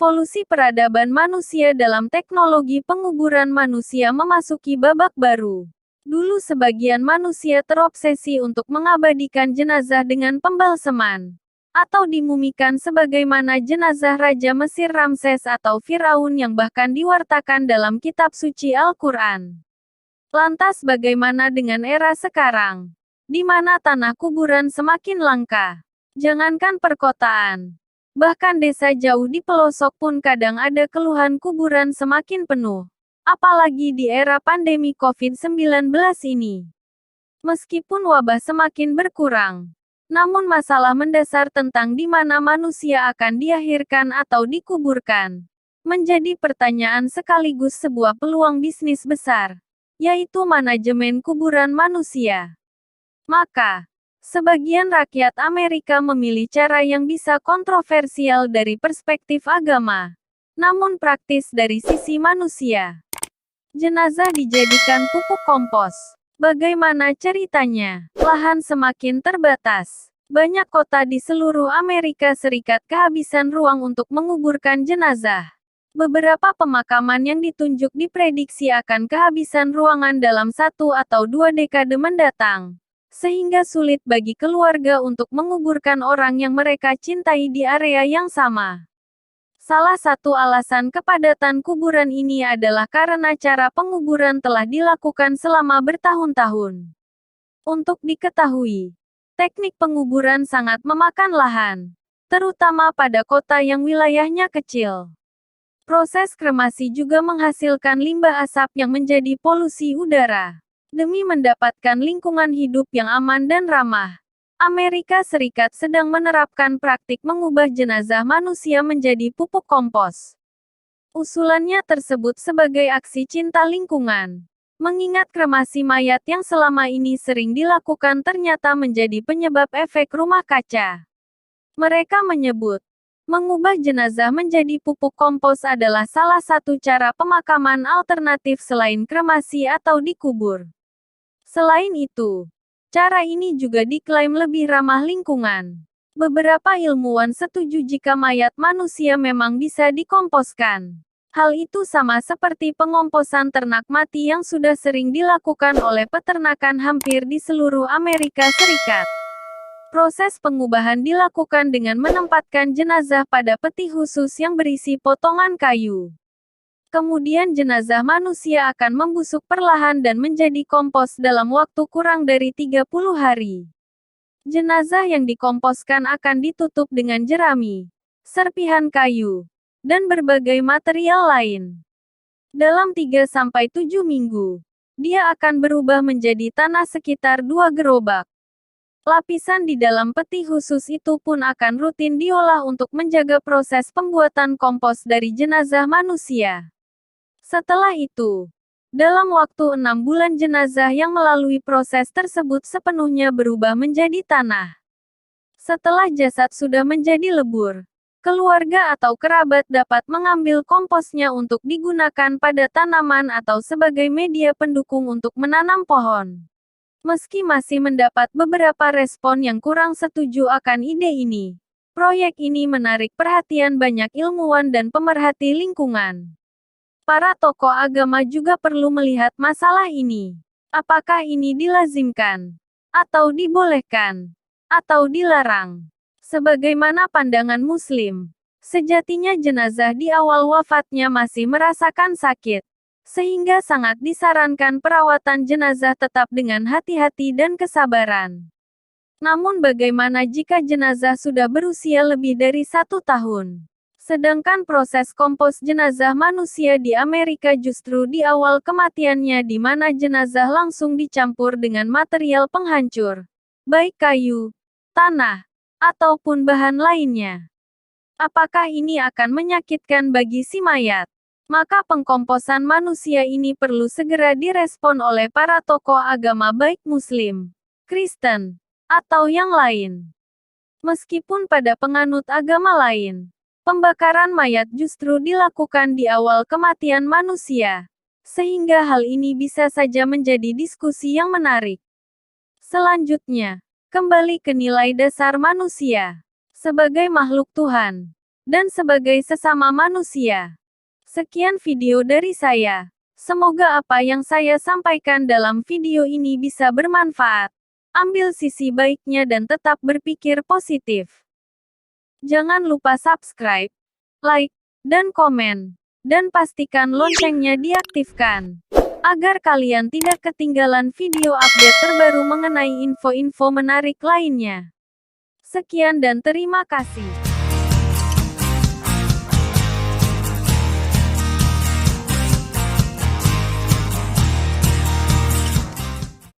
Evolusi peradaban manusia dalam teknologi penguburan manusia memasuki babak baru. Dulu sebagian manusia terobsesi untuk mengabadikan jenazah dengan pembalseman atau dimumikan sebagaimana jenazah Raja Mesir Ramses atau Firaun yang bahkan diwartakan dalam kitab suci Al-Quran. Lantas bagaimana dengan era sekarang, di mana tanah kuburan semakin langka? Jangankan perkotaan, bahkan desa jauh di pelosok pun kadang ada keluhan kuburan semakin penuh. Apalagi di era pandemi COVID-19 ini. Meskipun wabah semakin berkurang, namun masalah mendasar tentang di mana manusia akan diakhirkan atau dikuburkan menjadi pertanyaan sekaligus sebuah peluang bisnis besar, yaitu manajemen kuburan manusia. Maka, sebagian rakyat Amerika memilih cara yang bisa kontroversial dari perspektif agama, namun praktis dari sisi manusia. Jenazah dijadikan pupuk kompos. Bagaimana ceritanya? Lahan semakin terbatas. Banyak kota di seluruh Amerika Serikat kehabisan ruang untuk menguburkan jenazah. Beberapa pemakaman yang ditunjuk diprediksi akan kehabisan ruangan dalam 1 atau 2 dekade mendatang. Sehingga sulit bagi keluarga untuk menguburkan orang yang mereka cintai di area yang sama. Salah satu alasan kepadatan kuburan ini adalah karena cara penguburan telah dilakukan selama bertahun-tahun. Untuk diketahui, teknik penguburan sangat memakan lahan, terutama pada kota yang wilayahnya kecil. Proses kremasi juga menghasilkan limbah asap yang menjadi polusi udara. Demi mendapatkan lingkungan hidup yang aman dan ramah, Amerika Serikat sedang menerapkan praktik mengubah jenazah manusia menjadi pupuk kompos. Usulannya tersebut sebagai aksi cinta lingkungan, mengingat kremasi mayat yang selama ini sering dilakukan ternyata menjadi penyebab efek rumah kaca. Mereka menyebut, mengubah jenazah menjadi pupuk kompos adalah salah satu cara pemakaman alternatif selain kremasi atau dikubur. Selain itu, cara ini juga diklaim lebih ramah lingkungan. Beberapa ilmuwan setuju jika mayat manusia memang bisa dikomposkan. Hal itu sama seperti pengomposan ternak mati yang sudah sering dilakukan oleh peternakan hampir di seluruh Amerika Serikat. Proses pengubahan dilakukan dengan menempatkan jenazah pada peti khusus yang berisi potongan kayu. Kemudian jenazah manusia akan membusuk perlahan dan menjadi kompos dalam waktu kurang dari 30 hari. Jenazah yang dikomposkan akan ditutup dengan jerami, serpihan kayu, dan berbagai material lain. Dalam 3-7 minggu, dia akan berubah menjadi tanah sekitar 2 gerobak. Lapisan di dalam peti khusus itu pun akan rutin diolah untuk menjaga proses pembuatan kompos dari jenazah manusia. Setelah itu, dalam waktu 6 bulan jenazah yang melalui proses tersebut sepenuhnya berubah menjadi tanah. Setelah jasad sudah menjadi lebur, keluarga atau kerabat dapat mengambil komposnya untuk digunakan pada tanaman atau sebagai media pendukung untuk menanam pohon. Meski masih mendapat beberapa respon yang kurang setuju akan ide ini, proyek ini menarik perhatian banyak ilmuwan dan pemerhati lingkungan. Para tokoh agama juga perlu melihat masalah ini. Apakah ini dilazimkan, atau dibolehkan, atau dilarang? Sebagaimana pandangan Muslim, sejatinya jenazah di awal wafatnya masih merasakan sakit, sehingga sangat disarankan perawatan jenazah tetap dengan hati-hati dan kesabaran. Namun bagaimana jika jenazah sudah berusia lebih dari 1 tahun? Sedangkan proses kompos jenazah manusia di Amerika justru di awal kematiannya di mana jenazah langsung dicampur dengan material penghancur, baik kayu, tanah, ataupun bahan lainnya. Apakah ini akan menyakitkan bagi si mayat? Maka pengkomposan manusia ini perlu segera direspon oleh para tokoh agama baik Muslim, Kristen, atau yang lain. Meskipun pada penganut agama lain, pembakaran mayat justru dilakukan di awal kematian manusia, sehingga hal ini bisa saja menjadi diskusi yang menarik. Selanjutnya, kembali ke nilai dasar manusia. Sebagai makhluk Tuhan, dan sebagai sesama manusia. Sekian video dari saya. Semoga apa yang saya sampaikan dalam video ini bisa bermanfaat. Ambil sisi baiknya dan tetap berpikir positif. Jangan lupa subscribe, like, dan komen. Dan pastikan loncengnya diaktifkan. Agar kalian tidak ketinggalan video update terbaru mengenai info-info menarik lainnya. Sekian dan terima kasih.